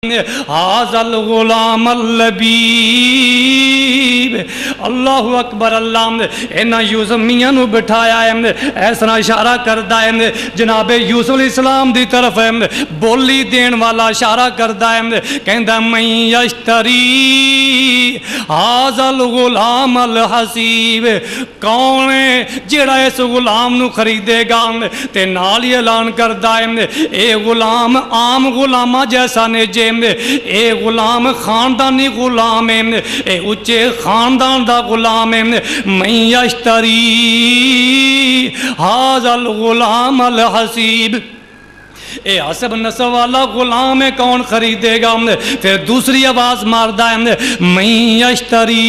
حاذل غلام اللبیب اللہ اکبر اللہ انہاں یوسف میاں نو بٹھایا ہے اس طرح اشارہ کردا ہے جناب یوسف علیہ السلام دی طرف بولی دین والا اشارہ کردا ہے کہندا من یشتری حاذل غلام الحسیب کون ہے جڑا اس غلام نو خریدے گا تے نال ہی اعلان کردا ہے اے غلام عام غلاماں جیسا نے جے اے غلام خاندانی غلام ہے اے اچے خاندان دا غلام ہے من یشتری حاذل غلام الحسیب اے حسب نسب والا غلام ہے کون خریدے گا پھر دوسری آواز ماردا ہے من یشتری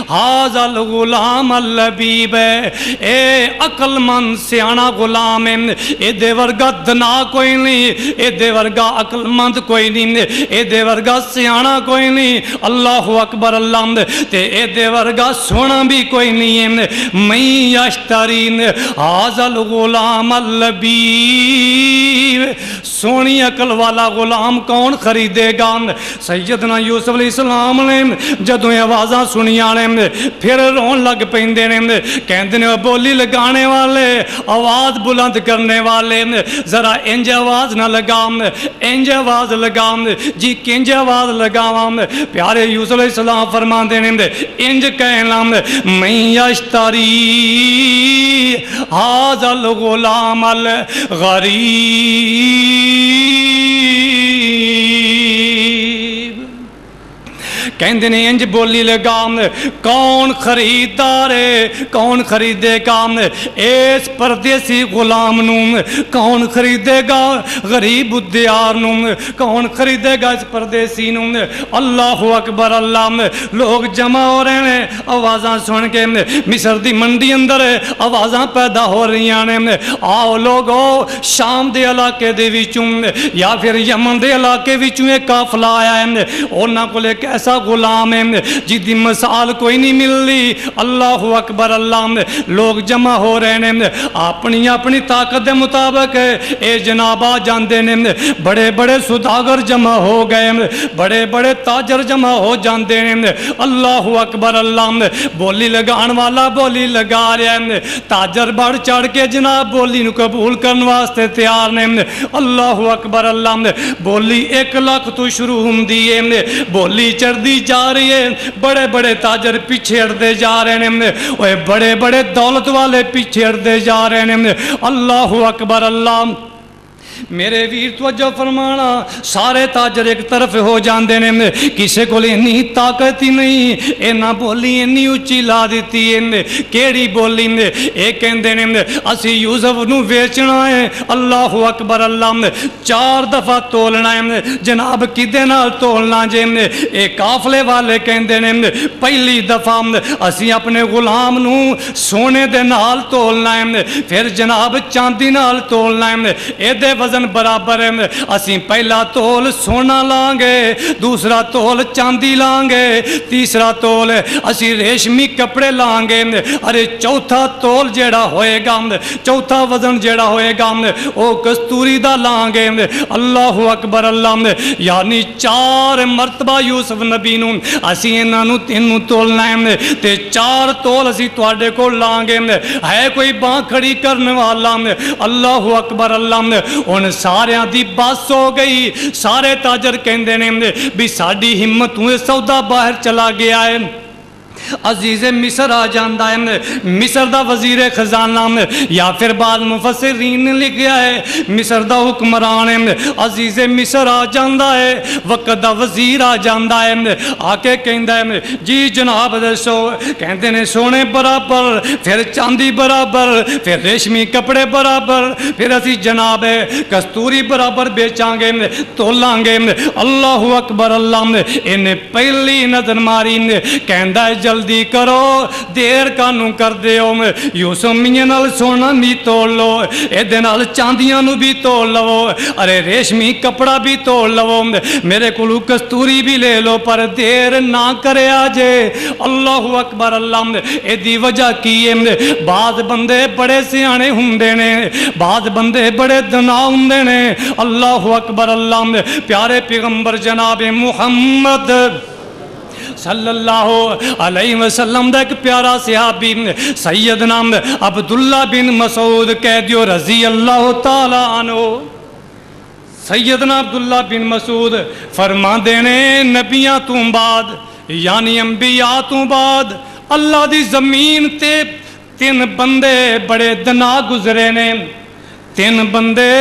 حاذل غلام اللبیب اے عقل مند سیانا غلام ہے اے دے ورگا دنا کوئی نہیں اے دے ورگا عقل مند کوئی نہیں اے دے ورگا سیانا کوئی نہیں اللہ اکبر اللہ تے اے دے ورگا سونا بھی کوئی نہیں ہے من یشتری حاذل غلام اللبیب سونی عقل والا غلام کون خریدے گا سیدنا یوسف علیہ السلام نے جدوں آوازاں سنیاں نے پھر رون لگ پیندے نے کہندے نے بولی لگانے والے آواز بلند کرنے والے ذرا انج آواز نہ لگا انج آواز لگا جی کنج آواز لگاواں پیارے یوسف علیہ السلام فرماندے نے انج کہنا من یشتری حاذل غلام الغریب کہندے نے انج بولی لگا کون خریدار ہے کون خریدے گا اس پردیسی غلام نو کون خریدے گا غریب الدیار نو کون خریدے گا اس پردیسی نو اللہ اکبر اللہ لوگ جمع ہو رہے ہیں آوازاں سن کے مصر دی منڈی اندر آوازاں پیدا ہو رہی ہیں آؤ لوگو شام دے علاقے دے وچوں یا پھر یمن دے علاقے وچوں ایک قافلہ آیا ہے انہاں کول ایک ایسا غلام ہے جدی مثال کوئی نہیں ملتی اللہ اکبر اللہ لوگ جمع ہو رہے ہیں اپنی اپنی طاقت دے مطابق اے جناب آ جاندے نے بڑے بڑے سوداگر جمع ہو گئے بڑے بڑے تاجر جمع ہو جاندے نے اللہ اکبر اللہ بولی لگان والا بولی لگا رہا ہے تاجر بڑھ چڑھ کے جناب بولی نو قبول کرنے واسطے تیار نے اللہ اکبر اللہ بولی 1 لاکھ تو شروع ہوندی ہے بولی چڑھدی جا رہی ہے بڑے بڑے تاجر پیچھے ہٹتے جا رہے ہیں بڑے بڑے دولت والے پیچھے ہٹتے جا رہے ہیں اللہ اکبر اللہ میرے ویر توجہ فرمانا سارے تاجر ایک طرف ہو جاندے نے کسے کو انی طاقت ہی نہیں اینا بولی انی اچھی لا دیتی ہے کیڑی بولی اے کہندے نے اسی یوسف نو ویچنا ہے اللہ اکبر اللہ 4 دفعہ تولنا ہے جناب کدے نال تولنا جے اے قافلے والے کہندے نے پہلی دفعہ اسی اپنے غلام نو سونے دے نال تولنا ہے پھر جناب چاندی نال تولنا ہے اے دے وزن برابر ہے اسی پہلا تول سونا لانگے دوسرا تول چاندی لانگے تیسرا تول اسی ریشمی کپڑے لانگے ارے چوتھا تول جیڑا ہوئے گا چوتھا وزن جیڑا ہوئے گا او کستوری دا لانگے اللہ اکبر اللہ یعنی 4 مرتبہ یوسف نبی نو اسی انہاں نو 3 تولنا ہے تے 4 تول اسی تواڈے کو لانگے ہے کوئی باں کھڑی کرنے والا اللہ اکبر اللہ ان سارے دی بس ہو گئی سارے تاجر کہندے نے بھی ساڈی ہمت ہوئے سودا باہر چلا گیا ہے عزیز مصر آ جاندہ ہے مصر دا وزیر خزانہ یا پھر بعد مفسرین نے لکھیا ہے مصر دا حکمران ہے عزیز مصر آ جاندہ ہے وقت دا وزیر آ جاندہ ہے آکے کہندہ ہے جی جناب دسو کہندے نے سونے برابر پھر چاندی برابر پھر ریشمی کپڑے برابر پھر اسی جناب کستوری برابر بیچانگے تولانگے اللہ اکبر اللہ انہیں پہلی نظر ماری کہندہ ہے جلدی جلدی کرو دیر کانوں کر دیو یوسف میاں نال سونا بھی توڑ لو ایدے نال چاندیاں نو بھی توڑ لو ارے ریشمی کپڑا بھی توڑ لو میرے کولو کستوری بھی لے لو پر دیر نہ کرے آجے اللہ اکبر اللہ ایدی وجہ کیے بعض بندے بڑے سیانے ہوندے نے بعض بندے بڑے دنا ہوندے نے اللہ اکبر اللہ پیارے پیغمبر جناب محمد صلی اللہ علیہ وسلم دا ایک پیارا صحابی سیدنا عبداللہ بن مسعود کہہ دیو رضی اللہ تعالیٰ عنہ سیدنا عبداللہ بن مسعود فرما دینے نبیاں تو بعد یعنی انبیاء تو بعد اللہ دی زمین تے تین بندے بڑے دنا گزرے نے تین بندے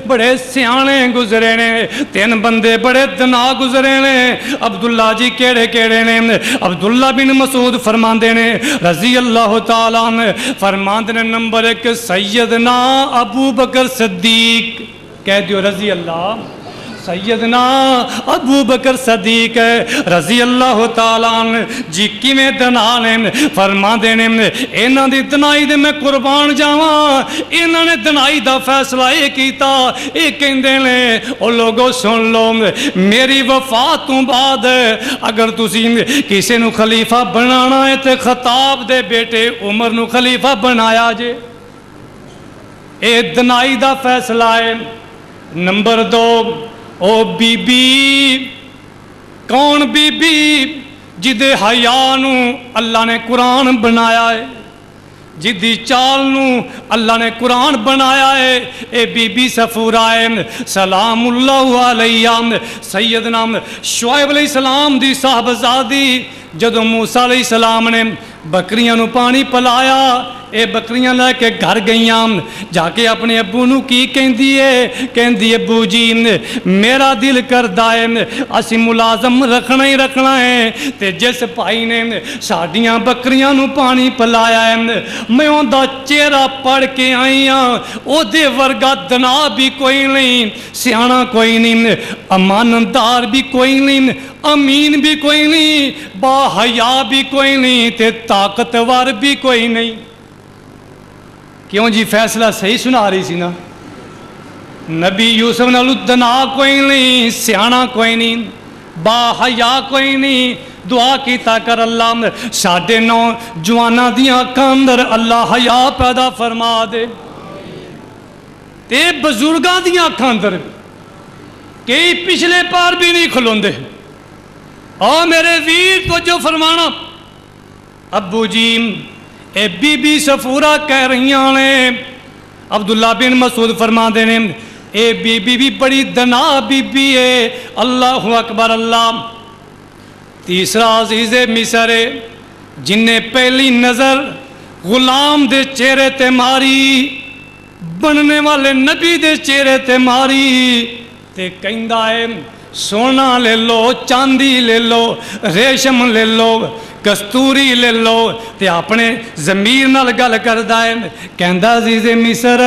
بڑے سیانے گزرے نے تین بندے بڑے دنا گزرے نے عبداللہ جی کیڑے کیڑے نے عبداللہ بن مسعود فرماندے نے رضی اللہ تعالیٰ عنہ فرماندے نے نمبر ایک سیدنا ابو بکر صدیق کہہ دیو رضی اللہ سیدنا ابو بکر صدیق رضی اللہ تعالیٰ عنہ جی کی میں دنانے فرما دینے انہاں دی دنائی دے میں قربان جاواں انہاں نے دنائی دا فیصلہ اے کیتا اے کہندے نے او لوگو سن لو میری وفات تو بعد اگر تسی کسی نو خلیفہ بنانا ہے تے خطاب دے بیٹے عمر نو خلیفہ بنایا جے اے دنائی دا فیصلہ ہے نمبر دو او بی بی کون بی بی جدے حیانو اللہ نے قرآن بنایا ہے جدی چالنو اللہ نے قرآن بنایا ہے اے بی بی صفورہ سلام اللہ علیہ سیدنا شعیب علیہ السلام دی صاحبزادی جدو موسیٰ علیہ السلام نے بکریاں نو پانی پلایا اے بکریاں لے کے گھر گئیاں جا کے اپنے ابو نو کی کہندی ابو جی میرا دل کردہ ہے اسی ملازم رکھنا ہی رکھنا ہے تے جس بھائی نے ساڈیاں بکریاں نو پانی پلایا ہے میں اون دا چہرہ پڑھ کے آئی ہاں او دے ورگا دنا بھی کوئی نہیں سیانا کوئی نہیں امانتدار بھی کوئی نہیں امین بھی کوئی نہیں با حیا بھی کوئی نہیں تے طاقتور بھی کوئی نہیں کیوں جی فیصلہ صحیح سنا رہی سی نا نبی یوسف نالو دنا کوئی نہیں سیانا کوئی نہیں با حیا کوئی نہیں دعا کیتا کر اللہ ساڑھے نو جوانا دیاں کاندر اللہ حیا پیدا فرما دے تے بزرگاں دیاں کاندر کئی پچھلے پار بھی نہیں کھلون دے اور میرے ویر تو جو فرمانا ابو جی اے بی بی صفورہ کہہ رہی آنے عبداللہ بن مسعود فرما دینے اے بی بی بھی بڑی دنا بی بی ہے اللہ اکبر اللہ تیسرا عزیز مصر جن نے پہلی نظر غلام دے چہرے تے ماری بننے والے نبی دے چہرے تے ماری تے کہندہ ہے سونا لے لو چاندی لے لو ریشم لے لو کستوری لے لو تے اپنے ضمیر نال گل کردا ہے کہندا عزیز مصر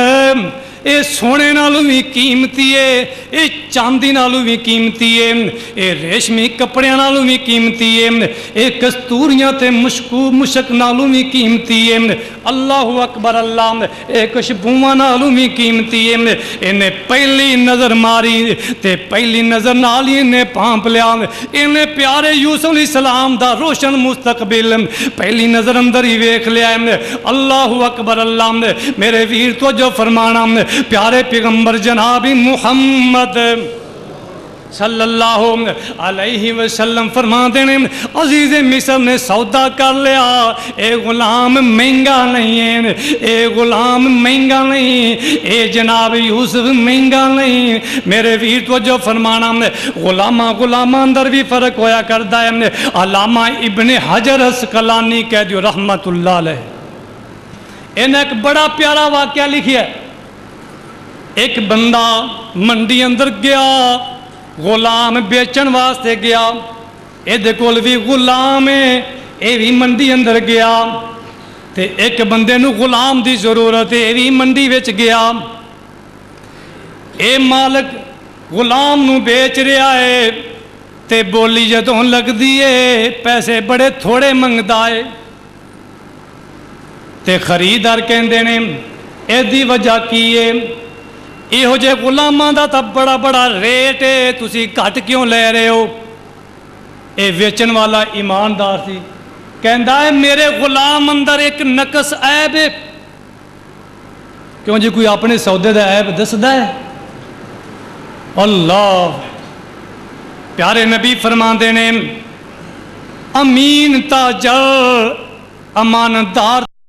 اے سونے نالوں بھی قیمتی ہے اے چاندی نالوں بھی قیمتی ہے اے ریشمی کپڑیاں نالوں بھی قیمتی ہے اے کستوریاں تے مشک نالوں بھی قیمتی ہے اللہ اکبر اللہ اے خوشبوواں نالوں بھی قیمتی ہے انہیں پہلی نظر ماری تے پہلی نظر نال ہی انہیں پانپ لیا انہیں پیارے یوسف علیہ السلام دا روشن مستقبل پہلی نظر اندر ہی ویکھ لیا اللہ اکبر اللہ میرے ویر تو جو فرمانا پیارے پیغمبر جناب محمد صلی اللہ علیہ وسلم فرما دینے عزیز مصر نے سودا کر لیا اے غلام مہنگا نہیں ہے اے غلام مہنگا نہیں اے جناب یوسف مہنگا نہیں میرے ویر تو جو فرمانا غلامہ اندر بھی فرق ہویا کردہ ہے علامہ ابن حجر اسقلانی کہہ دیو رحمت اللہ علیہ انہیں ایک بڑا پیارا واقعہ لکھیا ہے ایک بندہ منڈی اندر گیا غلام بیچن واسطے گیا اے دے کول بھی غلام ہے اے بھی منڈی اندر گیا تے ایک بندے نو غلام دی ضرورت ہے اے بھی منڈی وچ گیا اے مالک غلام نو بیچ رہا ہے تے بولی جدوں لگدی ہے پیسے بڑے تھوڑے منگدا ہے تے خریدار کہندے نے ایدی وجہ کی ہے یہو جے غلاماں دا تا بڑا بڑا ریٹ ہے تسی گھٹ کیوں لے رہے ہو اے ویچن والا ایماندار سی کہندا ہے میرے غلام اندر ایک نقص عیب ہے کیوں جی کوئی اپنے سودے دا عیب دسدا ہے اللہ پیارے نبی فرماندے نے امین تاجر امانتدار